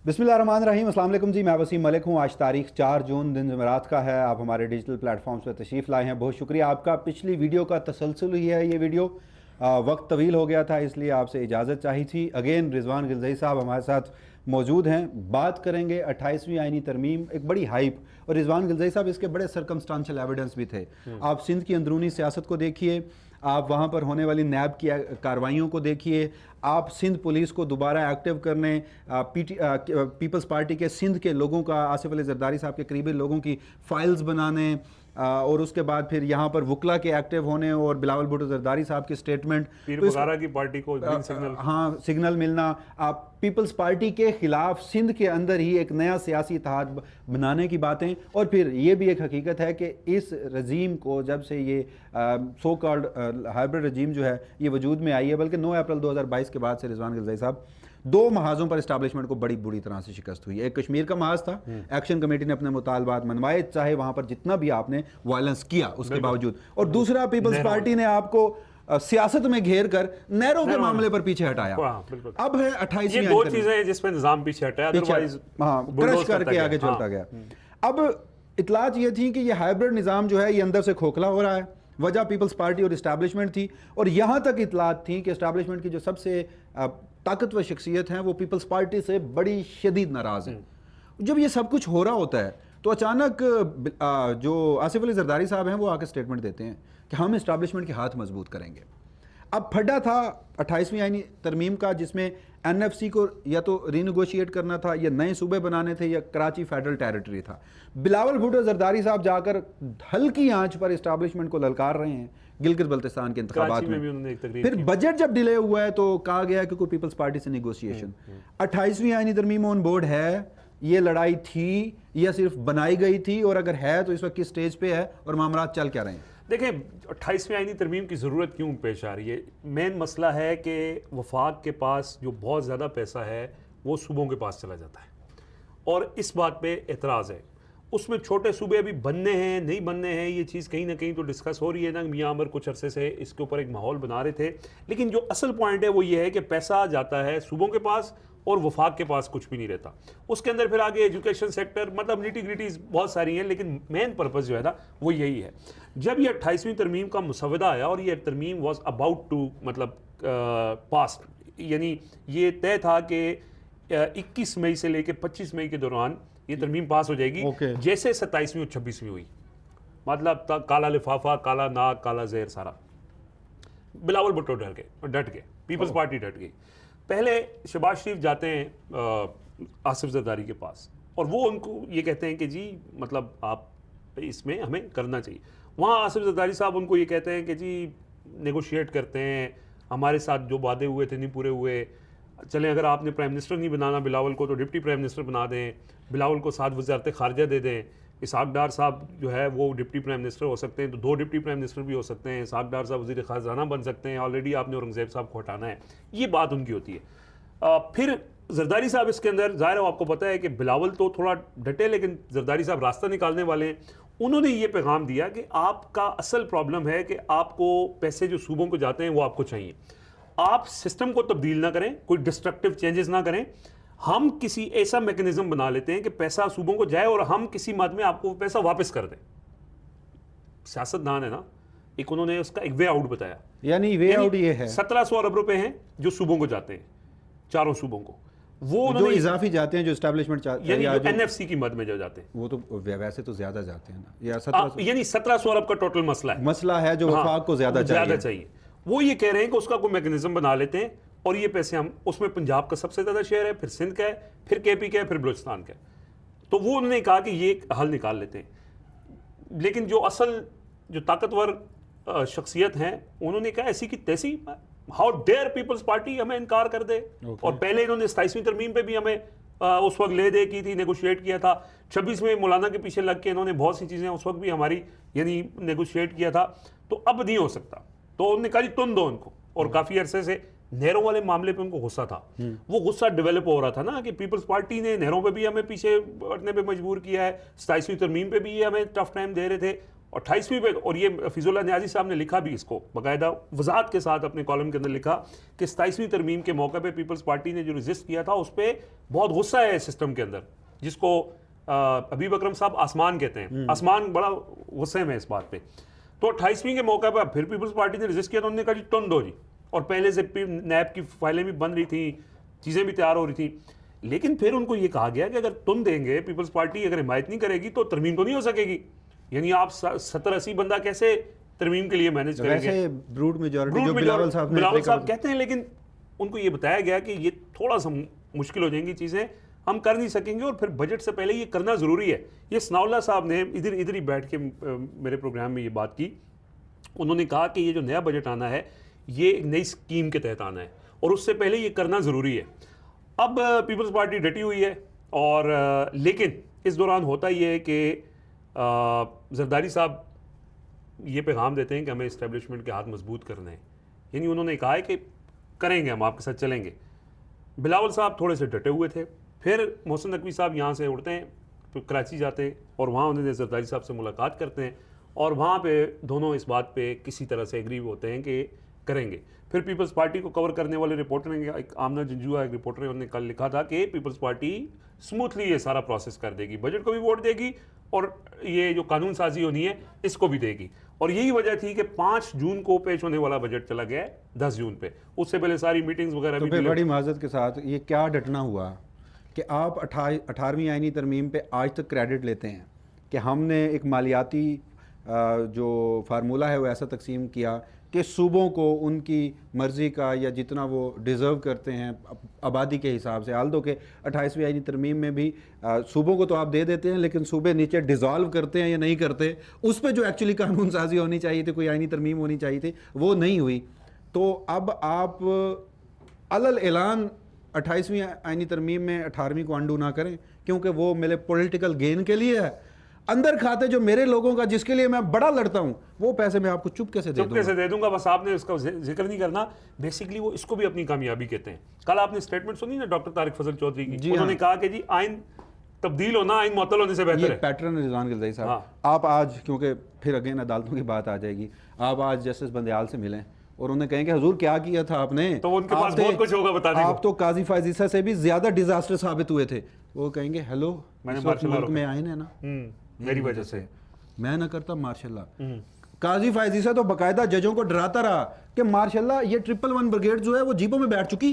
बिस्मिल्लाहिर्रहमानिर्रहीम। अस्सलाम वालेकुम जी, मैं वसीम मलिक हूँ। आज तारीख 4 जून दिन जुमेरात का है। आप हमारे डिजिटल प्लेटफॉर्म्स पर तशरीफ़ लाए हैं, बहुत शुक्रिया आपका। पिछली वीडियो का तसलसल ही है ये वीडियो। वक्त तवील हो गया था, इसलिए आपसे इजाज़त चाहिए थी। अगेन रिजवान गिलज़ई साहब हमारे साथ मौजूद हैं। बात करेंगे 28वीं आईनी तरमीम, एक बड़ी हाइप। और रिजवान गिलज़ई साहब इसके बड़े सर्कमस्टांशियल एविडेंस भी थे। आप सिंध की अंदरूनी सियासत को देखिए, आप वहाँ पर होने वाली नैब की कार्रवाइयों को देखिए, आप सिंध पुलिस को दोबारा एक्टिव करने, पीपल्स पार्टी के सिंध के लोगों का, आसिफ अली जरदारी साहब के करीबी लोगों की फाइल्स बनाने, और उसके बाद फिर यहाँ पर वकला के एक्टिव होने और बिलावल भुट्टो जरदारी साहब की स्टेटमेंट, की पार्टी को ग्रीन सिग्नल, हाँ सिग्नल मिलना, आप पीपल्स पार्टी के खिलाफ सिंध के अंदर ही एक नया सियासी इत्तेहाद बनाने की बातें। और फिर ये भी एक हकीकत है कि इस रजीम को जब से ये सो कॉल्ड हाइब्रिड रजीम जो है ये वजूद में आई है, बल्कि 9 अप्रैल 2022 के बाद से रिजवान गिलज़ई साहब, 2 महाजों पर इस्टेब्लिशमेंट को बड़ी बुरी तरह से शिकस्त हुई। एक कश्मीर का महाज था, एक्शन कमेटी ने अपने मुतालबात मनवाए, चाहे वहां पर जितना भी आपने वायलेंस किया उसके बावजूद। और दूसरा, पीपल्स पार्टी ने आपको सियासत में घेर कर नहरों के मामले पर पीछे हटाया। अब है 28वीं, ये 2 चीजें जिसमें निजाम पीछे हटाया, अदरवाइज क्रश करके आगे चलता गया। अब इतलात ये थी कि ये हाइब्रिड निजाम जो है ये अंदर से खोखला हो रहा है। वजह पीपल्स पार्टी और इस्टेब्लिशमेंट थी, और यहां तक इतलात थी कि इस्टेब्लिशमेंट की जो सबसे ताकतवर शख्सियत हैं वो पीपल्स पार्टी से बड़ी शदीद नाराज हैं। जब ये सब कुछ हो रहा होता है तो अचानक जो आसिफ अली जरदारी साहब हैं वो आके स्टेटमेंट देते हैं कि हम इस्टेब्लिशमेंट के हाथ मजबूत करेंगे। अब फड्डा था 28वीं आईनी तरमीम का, जिसमें एनएफसी को या तो रीनेगोशिएट करना था, या नए सूबे बनाने थे, या कराची फेडरल टेरिटरी था। बिलावल भुट्टो जरदारी साहब जाकर हल्की आंच पर इस्टेब्लिशमेंट को ललकार रहे हैं गिलगित बल्तिस्तान के इंतखाबात में। फिर बजट जब डिले हुआ है तो कहा गया कि कोई पीपल्स पार्टी से नेगोशिएशन। 28वीं आईनी तरमीम ऑन बोर्ड है, ये लड़ाई थी या सिर्फ बनाई गई थी, और अगर है तो इस वक्त किस स्टेज पे है और मामलात चल क्या रहे हैं? देखें, 28वीं आईनी तरमीम की ज़रूरत क्यों पेश आ रही है? मेन मसला है कि वफाक के पास जो बहुत ज़्यादा पैसा है वो सूबों के पास चला जाता है, और इस बात पे एतराज़ है। उसमें छोटे सूबे अभी बनने हैं नहीं बनने हैं, ये चीज़ कहीं ना कहीं तो डिस्कस हो रही है ना। मियाँ अमर कुछ अरसे से इसके ऊपर एक माहौल बना रहे थे, लेकिन जो असल पॉइंट है वो ये है कि पैसा जाता है सूबों के पास और वफाक के पास कुछ भी नहीं रहता। उसके अंदर फिर आगे एजुकेशन सेक्टर, मतलब निटी ग्रिटीज़ बहुत सारी हैं, लेकिन मेन पर्पज़ जो है ना वो यही है। जब ये 28वीं तरमीम का मुसवदा आया और ये तरमीम वॉज अबाउट टू मतलब पास, यानी ये तय था कि 21 मई से लेकर 25 मई के दौरान ये तरमीम पास हो जाएगी। जैसे 27वीं और 26वीं हुई, मतलब काला लिफाफा, काला नाक, काला जहर सारा। बिलावल भुट्टो डट गए, पीपल्स पार्टी डट गई। पहले शहबाज शरीफ जाते हैं आसिफ जरदारी के पास, और वो उनको ये कहते हैं कि जी मतलब आप इसमें हमें करना चाहिए। वहाँ आसिफ जरदारी साहब उनको ये कहते हैं कि जी नेगोशिएट करते हैं, हमारे साथ जो वादे हुए थे नहीं पूरे हुए, चलें अगर आपने प्राइम मिनिस्टर नहीं बनाना बिलावल को तो डिप्टी प्राइम मिनिस्टर बना दें, बिलावल को साथ वज़ारत ख़ारजा दे दें, इसहाक डार साहब जो है वो डिप्टी प्राइम मिनिस्टर हो सकते हैं, तो 2 डिप्टी प्राइम मिनिस्टर भी हो सकते हैं, इसहाक डार साहब वज़ीर ख़ज़ाना बन सकते हैं, ऑलरेडी आपने औरंगज़ेब साहब को हटाना है, ये बात उनकी होती है। फिर जरदारी साहब इसके अंदर, ज़ाहिर है आपको पता है कि बिलावल तो थोड़ा डटे, लेकिन जरदारी साहब रास्ता निकालने वाले हैं। उन्होंने ये पैगाम दिया कि आपका असल प्रॉब्लम है कि आपको पैसे जो सूबों को जाते हैं वो आपको चाहिए, आप सिस्टम को तब्दील ना करें, कोई डिस्ट्रक्टिव चेंजेस ना करें, हम किसी ऐसा मैकेनिज्म बना लेते हैं कि पैसा सूबों को जाए और हम किसी मद में आपको पैसा वापस कर दें। सियासतदान है ना, एक उन्होंने उसका एक वे आउट बताया, यानी वे आउट ये है 1700 अरब रुपए हैं जो सूबों को जाते हैं, चारों सूबों को, वो जो इजाफी जाते हैं, जो एस्टेब्लिशमेंट यानी एनएफसी की मद में जो जाते हैं, वो तो वैसे तो ज्यादा जाते हैं ना, या यानी 1700 अरब का टोटल मसला है जो वफाक को ज्यादा चाहिए। वो ये कह रहे हैं कि उसका कोई मैकेनिज्म बना लेते हैं, और ये पैसे हम, उसमें पंजाब का सबसे ज़्यादा शेयर है, फिर सिंध का है, फिर केपी का है, फिर बलूचिस्तान का है, तो वो उन्होंने कहा कि ये हल निकाल लेते हैं। लेकिन जो असल जो ताकतवर शख्सियत हैं उन्होंने कहा ऐसी की तैसी, हाउ डेयर पीपल्स पार्टी हमें इनकार कर दे। और पहले इन्होंने 27वीं तरमीम पे भी हमें उस वक्त ले दे की थी, नेगोशिएट किया था। 26 में मौलाना के पीछे लग के इन्होंने बहुत सी चीज़ें उस वक्त भी हमारी यानी नेगोशिएट किया था, तो अब नहीं हो सकता। तो उन्होंने कहा जी तुम दो उनको, और काफ़ी अरसे से नहरों वाले मामले पे उनको गुस्सा था। वो गुस्सा डेवलप हो रहा था ना कि पीपल्स पार्टी ने नहरों पे भी हमें पीछे हटने पे मजबूर किया है, 27वीं तरमीम पे भी ये हमें टफ टाइम दे रहे थे, और 28वीं पे, और ये फिजुल्लाह न्याजी साहब ने लिखा भी इसको बाकायदा वजाहत के साथ अपने कॉलम के अंदर लिखा कि 27वीं तरमीम के मौके पे पीपल्स पार्टी ने जो रजिस्ट किया था उस पर बहुत गुस्सा है सिस्टम के अंदर, जिसको हबीब अकरम साहब आसमान कहते हैं, आसमान बड़ा गुस्से में इस बात पे। तो 28वीं के मौके पर फिर पीपल्स पार्टी ने रजिस्ट किया तो उन्होंने कहा जी टुन दो जी, और पहले से नैब की फाइलें भी बन रही थी, चीज़ें भी तैयार हो रही थी, लेकिन फिर उनको ये कहा गया कि अगर तुम देंगे, पीपल्स पार्टी अगर हिमायत नहीं करेगी तो तरमीम तो नहीं हो सकेगी। यानी आप 70-80 बंदा कैसे तरमीम के लिए मैनेज करेंगे? वैसे ब्रूड मेजॉरिटी जो बिलावल साहब कहते हैं, लेकिन उनको ये बताया गया कि ये थोड़ा सा मुश्किल हो जाएंगी चीज़ें, हम कर नहीं सकेंगे, और फिर बजट से पहले ये करना ज़रूरी है। ये सनाउल्लाह साहब ने इधर ही बैठ के मेरे प्रोग्राम में ये बात की। उन्होंने कहा कि ये जो नया बजट आना है ये एक नई स्कीम के तहत आना है, और उससे पहले ये करना ज़रूरी है। अब पीपल्स पार्टी डटी हुई है, और लेकिन इस दौरान होता ये है कि जरदारी साहब ये पैगाम देते हैं कि हमें इस्टेब्लिशमेंट के हाथ मजबूत करने हैं, यानी उन्होंने कहा है कि करेंगे, हम आपके साथ चलेंगे। बिलावल साहब थोड़े से डटे हुए थे, फिर मोहसिन नकवी साहब यहाँ से उड़ते हैं, तो कराची जाते हैं, और वहाँ उन्होंने जरदारी साहब से मुलाकात करते हैं, और वहाँ पे दोनों इस बात पे किसी तरह से एग्री होते हैं कि करेंगे। फिर पीपल्स पार्टी को कवर करने वाले रिपोर्टर ने, एक आमना जंजुआ एक रिपोर्टर है, उन्होंने कल लिखा था कि पीपल्स पार्टी स्मूथली ये सारा प्रोसेस कर देगी, बजट को भी वोट देगी और ये जो कानून साजी होनी है इसको भी देगी। और यही वजह थी कि 5 जून को पेश होने वाला बजट चला गया है 10 जून पे, उससे पहले सारी मीटिंग्स वगैरह भी। बड़ी माजरत के साथ ये क्या डटना हुआ कि आप 18वीं आईनी तरमीम पे आज तक क्रेडिट लेते हैं कि हमने एक मालियाती जो फार्मूला है वो ऐसा तकसीम किया कि सूबों को उनकी मर्ज़ी का या जितना वो डिज़र्व करते हैं आबादी के हिसाब से, हाल दो कि 28वीं आईनी तरमीम में भी सूबों को तो आप दे देते हैं, लेकिन सूबे नीचे डिज़ॉल्व करते हैं या नहीं करते, उस पर जो एक्चुअली कानून साजी होनी चाहिए थी, कोई आईनी तरमीम होनी चाहिए थी, वो नहीं हुई। तो अब आप अलल ऐलान 28वीं आईनी तरमीम में 18वीं को अंडू ना करें, क्योंकि वो मेरे पॉलिटिकल गेन के लिए है। अंदर खाते जो मेरे लोगों का, जिसके लिए मैं बड़ा लड़ता हूं, वो पैसे मैं आपको चुपके से दे दूंगा। बस आपने इसका जिक्र नहीं करना। बेसिकली वो इसको भी अपनी कामयाबी कहते हैं। कल आपने स्टेटमेंट सुनी ना डॉक्टर तारिक फजल चौधरी की, उन्होंने कहा कि जी आइन तब्दील होना आइन मुअत्तल होने से बेहतर है। पैटर्न रिजवान गिलज़ाई साहब, आप आज, क्योंकि फिर अगेन अदालतों की बात आ जाएगी, आप आज जस्टिस बंदयाल से मिलें और उन्हें कहें कि हुजूर क्या किया था आपने, तो उनके पास बहुत कुछ होगा बताने को। आप तो काजी फायज ईसा से भी ज्यादा डिजास्टर साबित हुए थे। वो कहेंगे हेलो, मुल्क में आइन है ना, मेरी वजह से मैं ना करता मार्शल्लाह। काजी फायज ईसा तो बाकायदा जजों को डराता रहा कि मार्शल्लाह ये 111 ब्रिगेड जो है वो जीपों में बैठ चुकी,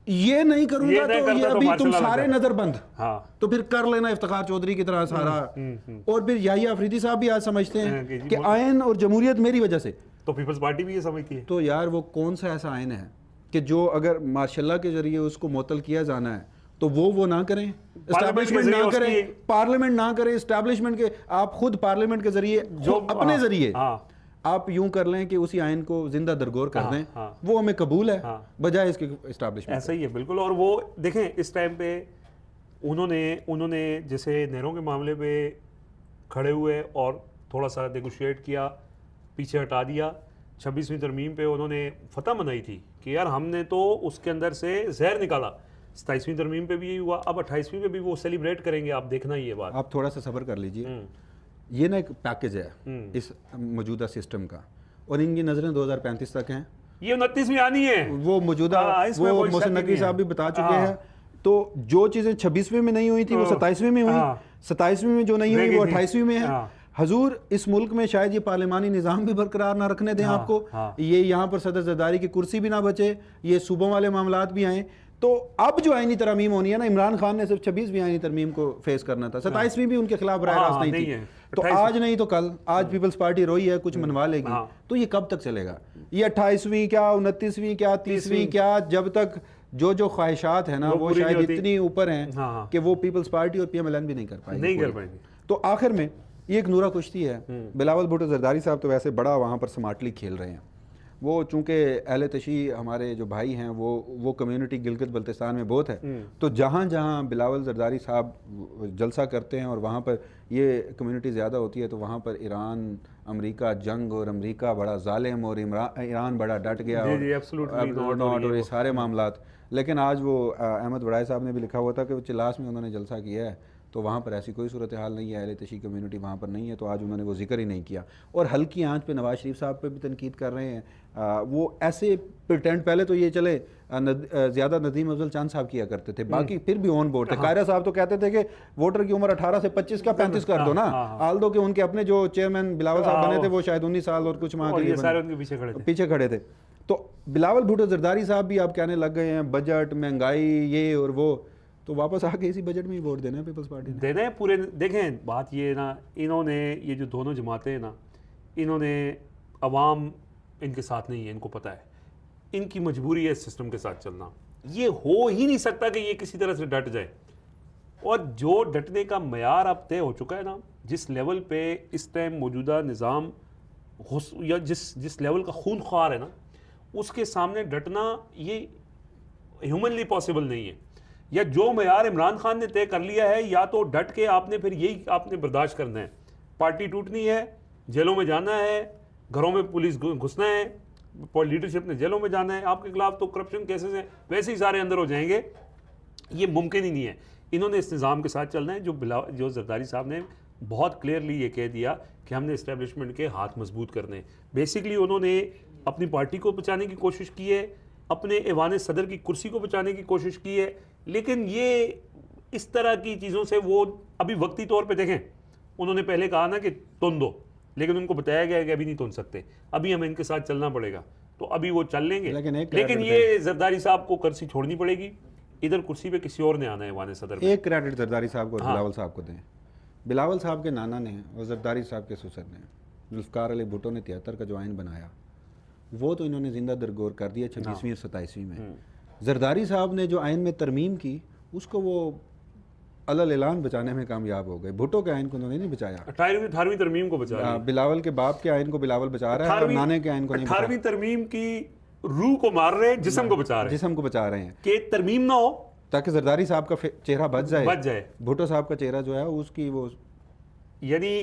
ये नहीं करूंगा तो ये अभी तुम सारे नजरबंद, तो फिर कर लेना इफ्तिखार चौधरी की तरह सारा। और फिर याहिया अफरीदी साहब भी आज समझते हैं कि आइन और जमहूरियत मेरी वजह से, तो पीपल्स पार्टी भी ये समझती है। तो यार वो कौन सा ऐसा आइन है कि जो अगर मार्शल्लाह के जरिए उसको मुअत्तल किया जाना है तो वो ना करें, एस्टैब्लिशमेंट ना करें, पार्लियामेंट ना करें, एस्टैब्लिशमेंट के आप खुद पार्लियामेंट के जरिए जो अपने जरिए आप यूं कर लें कि उसी आइन को जिंदा दरगोर कर दें, वो हमें कबूल है, बजाय इसके एस्टैब्लिशमेंट। ऐसा ही है बिल्कुल। और वो देखें इस टाइम पे उन्होंने जैसे नहरों के मामले पे खड़े हुए और थोड़ा सा नेगोशिएट किया, पीछे हटा दिया। 26वीं तरमीम पे उन्होंने फतह मनाई थी कि यार हमने तो उसके अंदर से जहर निकाला। 27वीं तरमीम पे भी यही हुआ, अब 28वीं पे भी वो सेलिब्रेट करेंगे, आप देखना ये बात। आप थोड़ा सा सब्र कर लीजिए, ये ना एक पैकेज है इस मौजूदा सिस्टम का, और इनकी नज़रें 2035 तक हैं। ये 29वीं आनी है, वो मौजूदा वो मोहसिन नकवी साहब भी बता चुके हैं। तो जो चीज़ें 26वीं में नहीं हुई थी वो 27वीं में हुई, 27वीं में जो नहीं हुई वो 28वीं में है। हजूर इस मुल्क में शायद ये पार्लिमानी निज़ाम भी बरकरार ना रखने दें आपको, ये यहाँ पर सदर जरदारी की कुर्सी भी ना बचे, ये सूबों वाले मामलात भी आए। तो अब जो आईनी तरमीम होनी है ना, इमरान खान ने सिर्फ 26वीं आईनी तरमीम को फेस करना था, 27वीं भी उनके खिलाफ बराह रास्त नहीं थी। तो आज नहीं तो कल, आज पीपल्स पार्टी रोई है, कुछ मनवा लेगी, तो ये कब तक चलेगा? ये 28वीं क्या, 29वीं क्या, 30वीं क्या, जब तक जो ख्वाहिशात है ना वो शायद इतनी ऊपर हैं कि वो पीपल्स पार्टी और PMLN भी नहीं कर पाएंगे। तो आखिर में ये एक नूरा कुश्ती है। बिलावल भुट्टो जरदारी साहब तो वैसे बड़ा वहाँ पर स्मार्टली खेल रहे हैं। वो चूँकि अहले तशी हमारे जो भाई हैं वो कम्युनिटी गिलगित बल्तिस्तान में बहुत है, तो जहाँ जहाँ बिलावल जरदारी साहब जलसा करते हैं और वहाँ पर ये कम्युनिटी ज़्यादा होती है, तो वहाँ पर ईरान अमेरिका जंग, और अमेरिका बड़ा जालिम और ईरान बड़ा डट गया और ये सारे मामलात। लेकिन आज वो अहमद वड़ाई साहब ने भी लिखा हुआ था कि वो चिलास में उन्होंने जलसा किया है, तो वहाँ पर ऐसी कोई सूरत हाल नहीं है, अहले तशी कम्युनिटी वहाँ पर नहीं है, तो आज उन्होंने वो जिक्र ही नहीं किया। और हल्की आंच पे नवाज शरीफ साहब पे भी तनकीद कर रहे हैं। वो ऐसे प्रिटेंड, पहले तो ये चले ज़्यादा नदीम अफजल चांद साहब किया करते थे, बाकी फिर भी ऑन बोर्ड थे। कायरा साहब तो कहते थे कि वोटर की उम्र 18 से 25 का 35 कर दो ना, आल दो कि उनके अपने जो चेयरमैन बिलावल साहब बने थे वो शायद 19 साल और कुछ माह के लिए पीछे खड़े थे। तो बिलावल भुट्टो जरदारी साहब भी आप कहने लग गए हैं बजट, महंगाई, ये और वो, तो वापस आके इसी बजट में ही वोट देना है पीपल्स पार्टी ने। देना है पूरे। देखें बात ये है ना, इन्होंने ये जो दोनों जमातें हैं ना, इन्होंने अवाम इनके साथ नहीं है, इनको पता है, इनकी मजबूरी है सिस्टम के साथ चलना। ये हो ही नहीं सकता कि ये किसी तरह से डट जाए। और जो डटने का मयार अब तय हो चुका है ना, जिस लेवल पे इस टाइम मौजूदा निज़ाम या जिस लेवल का खून ख्वार है ना, उसके सामने डटना ये ह्यूमनली पॉसिबल नहीं है। या जो मयार इमरान खान ने तय कर लिया है, या तो डट के आपने फिर यही आपने बर्दाश्त करना है, पार्टी टूटनी है, जेलों में जाना है, घरों में पुलिस घुसना है, लीडरशिप ने जेलों में जाना है, आपके खिलाफ तो करप्शन केसेस हैं, वैसे ही सारे अंदर हो जाएंगे। ये मुमकिन ही नहीं है। इन्होंने इस निज़ाम के साथ चलना है। जो जरदारी साहब ने बहुत क्लियरली ये कह दिया कि हमने इस्टेब्लिशमेंट के हाथ मजबूत करने हैं। बेसिकली उन्होंने अपनी पार्टी को बचाने की कोशिश की है, अपने ऐवान सदर की कुर्सी को बचाने की कोशिश की है, लेकिन ये इस तरह की चीज़ों से वो अभी वक्ती तौर पे देखें, उन्होंने पहले कहा ना कि तुन दो, लेकिन उनको बताया गया कि अभी नहीं तुन सकते, अभी हमें इनके साथ चलना पड़ेगा, तो अभी वो चल लेंगे। लेकिन ये जरदारी साहब को कुर्सी छोड़नी पड़ेगी, इधर कुर्सी पे किसी और ने आना है ऐवान सदर में। एक क्रेडिट जरदारी साहब को, बिलावल साहब को दें। बिलावल साहब के नाना ने और जरदारी साहब के ससुर ने, जुल्फ़िकार अली भुट्टो ने 73 का जो आइन बनाया, वो तो इन्होंने जिंदा दरगोर कर दिया 26वीं और 27वीं में। जरदारी साहब ने जो आइन में तरमीम की, उसको वो अलल ऐलान बचाने में कामयाब हो गए। भुट्टो के आइन को उन्होंने नहीं बचाया, 18वीं तरमीम को बचा। बिलावल के बाप के आइन को बिलावल बचा रहा है और नाने के आइन को नहीं। 18वीं तरमीम की रूह को मार रहे हैं, जिस्म को बचा रहे हैं, जिस्म को बचा रहे हैं कि तरमीम ना हो ताकि जरदारी साहब का चेहरा बच जाए। भुट्टो साहब का चेहरा जो है उसकी वो, यानी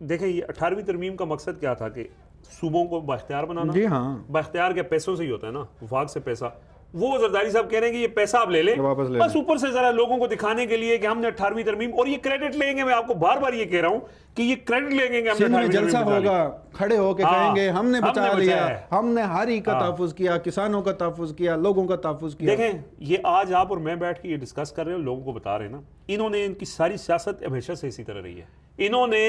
देखें ये 18वीं तरमीम का मकसद क्या था कि सूबों को बाख्तियार बनाना। जी हाँ, बाख्तियार के पैसों से ही होता है ना, वफाक से पैसा। वो जरदारी साहब कह रहे हैं कि ये पैसा आप ले लें, वापस ले बस ऊपर से जरा लोगों को दिखाने के लिए कि हमने 18वीं तरमीम, और ये क्रेडिट लेंगे। मैं आपको बार बार ये कह रहा हूं कि ये क्रेडिट लेंगे कि हमने 18वीं जलसा होगा, खड़े होके कहेंगे हमने बचा लिया, हमने हारी का तहफ़्फ़ुज़ किया, किसानों का तहफ़्फ़ुज़ किया, लोगों का तहफ़्फ़ुज़ किया। देखें ये आज आप और मैं बैठ के ये डिस्कस कर रहे हैं, लोगों को बता रहे हैं ना, इन्होंने इनकी सारी सियासत हमेशा से इसी तरह रही है। इन्होंने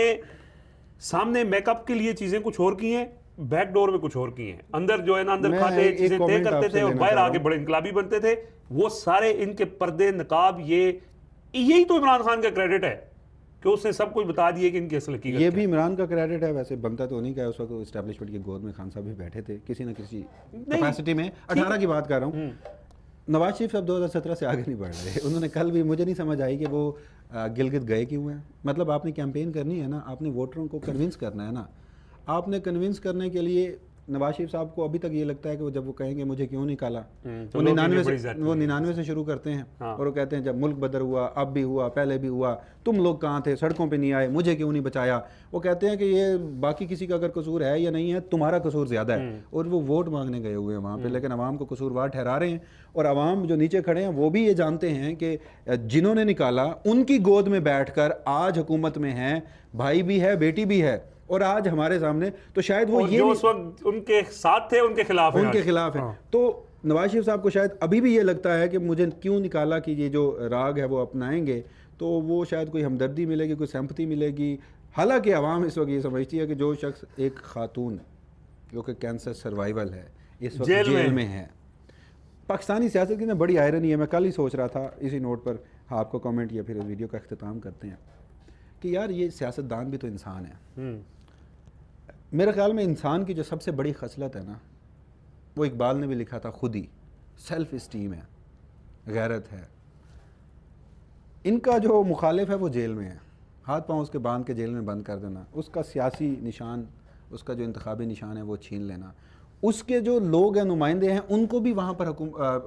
सामने मेकअप के लिए चीजें कुछ और की हैं, बैक डोर में कुछ और की हैं। अंदर जो है ना, अंदर खाते चीजें तय करते थे और बाहर आके बड़े इनकलाबी बनते थे। वो सारे इनके पर्दे नकाब, यही तो इमरान खान का क्रेडिट है कि उसने सब कुछ बता दिया कि इनकी असल हकीकत ये भी इमरान का क्रेडिट है। वैसे बनता तो नहीं क्या, उस वक्त एस्टैब्लिशमेंट की गोद में खान साहब भी बैठे थे किसी न किसी कैपेसिटी में। 18 की बात कर रहा हूँ। नवाज शरीफ साहब 2017 से आगे नहीं बढ़ रहे। उन्होंने कल भी, मुझे नहीं समझ आई कि वो गिलगित गए क्यों हैं। मतलब आपने कैंपेन करनी है ना, आपने वोटरों को कन्विंस करना है ना। आपने कन्विंस करने के लिए नवाज शरीफ साहब को अभी तक ये लगता है कि वो जब वो कहेंगे मुझे क्यों निकाला, वो 99 से शुरू करते हैं। और वो कहते हैं जब मुल्क बदर हुआ, अब भी हुआ, पहले भी हुआ, तुम लोग कहाँ थे, सड़कों पे नहीं आए, मुझे क्यों नहीं बचाया। वो कहते हैं कि ये बाकी किसी का अगर कसूर है या नहीं है, तुम्हारा कसूर ज़्यादा है। और वो वोट मांगने गए हुए हैं वहाँ पे, लेकिन अवाम को कसूरवार ठहरा रहे हैं। और अवाम जो नीचे खड़े हैं वो भी ये जानते हैं कि जिन्होंने निकाला उनकी गोद में बैठ कर आज हुकूमत में हैं, भाई भी है, बेटी भी है, और आज हमारे सामने। तो शायद वो ये उस वक्त उनके साथ थे, उनके खिलाफ है। तो नवाज शरीफ साहब को शायद अभी भी ये लगता है कि मुझे क्यों निकाला, कि ये जो राग है वो अपनाएंगे तो वो शायद कोई हमदर्दी मिलेगी, कोई सिंपैथी मिलेगी। हालांकि आवाम इस वक्त ये समझती है कि जो शख्स, एक खातून जो कि कैंसर सर्वाइवल है, इस वक्त जेल में है। पाकिस्तानी सियासत की ना बड़ी आयरनी है। मैं कल ही सोच रहा था इसी नोट पर, आपको कमेंट या फिर इस वीडियो का अख्तिताम करते हैं, कि यार ये सियासतदान भी तो इंसान है। मेरे ख्याल में इंसान की जो सबसे बड़ी खसलत है ना, वो इकबाल ने भी लिखा था, खुद ही सेल्फ इस्टीम है, गैरत है। इनका जो मुखालिफ है वो जेल में है, हाथ पांव उसके बांध के जेल में बंद कर देना, उसका सियासी निशान, उसका जो इंतखाबी निशान है वो छीन लेना, उसके जो लोग हैं, नुमाइंदे हैं, उनको भी वहाँ पर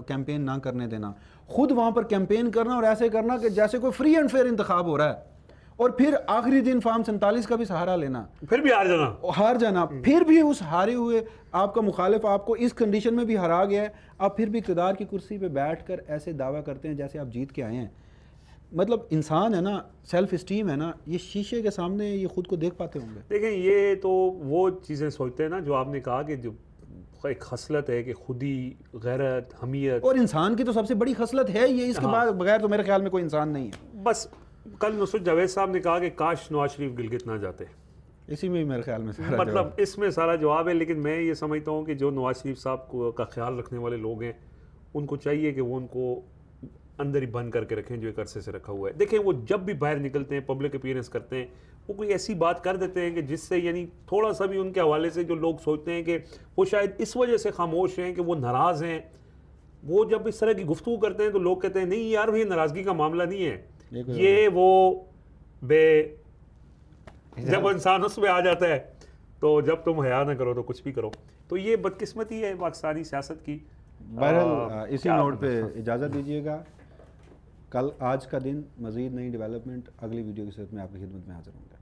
कैंपेन ना करने देना, खुद वहाँ पर कैंपेन करना और ऐसे करना कि जैसे कोई फ्री एंड फेयर इंतखाब हो रहा है, और फिर आखिरी दिन फार्म 47 का भी सहारा लेना, फिर भी हार जाना, फिर भी उस हारे हुए आपका मुखालिफ आपको इस कंडीशन में भी हरा गया है, आप फिर भी इक़्तिदार की कुर्सी पे बैठकर ऐसे दावा करते हैं जैसे आप जीत के आए हैं। मतलब इंसान है ना, सेल्फ इस्टीम है ना, ये शीशे के सामने ये खुद को देख पाते होंगे? देखें, ये तो वो चीज़ें सोचते हैं ना जो आपने कहा कि जो एक खसलत है कि खुदी, गैरत, हमियत। और इंसान की तो सबसे बड़ी खसलत है ये, इसके बाद बगैर तो मेरे ख्याल में कोई इंसान नहीं है। बस कल नुसरत जावेद साहब ने कहा कि काश नवाज शरीफ गिलगित ना जाते, इसी में ही मेरे ख्याल में सारा मतलब इसमें सारा जवाब है। लेकिन मैं ये समझता हूँ कि जो नवाज शरीफ साहब को का ख्याल रखने वाले लोग हैं, उनको चाहिए कि वो उनको अंदर ही बंद करके रखें जो एक अरसे से रखा हुआ है। देखें, वो जब भी बाहर निकलते हैं, पब्लिक अपीयरेंस करते हैं, वो कोई ऐसी बात कर देते हैं कि जिससे यानी थोड़ा सा भी उनके हवाले से जो लोग सोचते हैं कि वो शायद इस वजह से खामोश हैं कि वो नाराज़ हैं, वो जब इस तरह की गुफ्तगू करते हैं तो लोग कहते हैं नहीं यार, ये नाराज़गी का मामला नहीं है, ये वो जब इंसान उसमें आ जाता है तो जब तुम हया ना करो तो कुछ भी करो। तो ये बदकिस्मती है पाकिस्तानी सियासत की। बहरहाल इसी नोट पे इजाज़त दीजिएगा। कल आज का दिन मज़ीद नई डेवलपमेंट अगली वीडियो के साथ में आपकी खिदमत में हाजिर होंगे।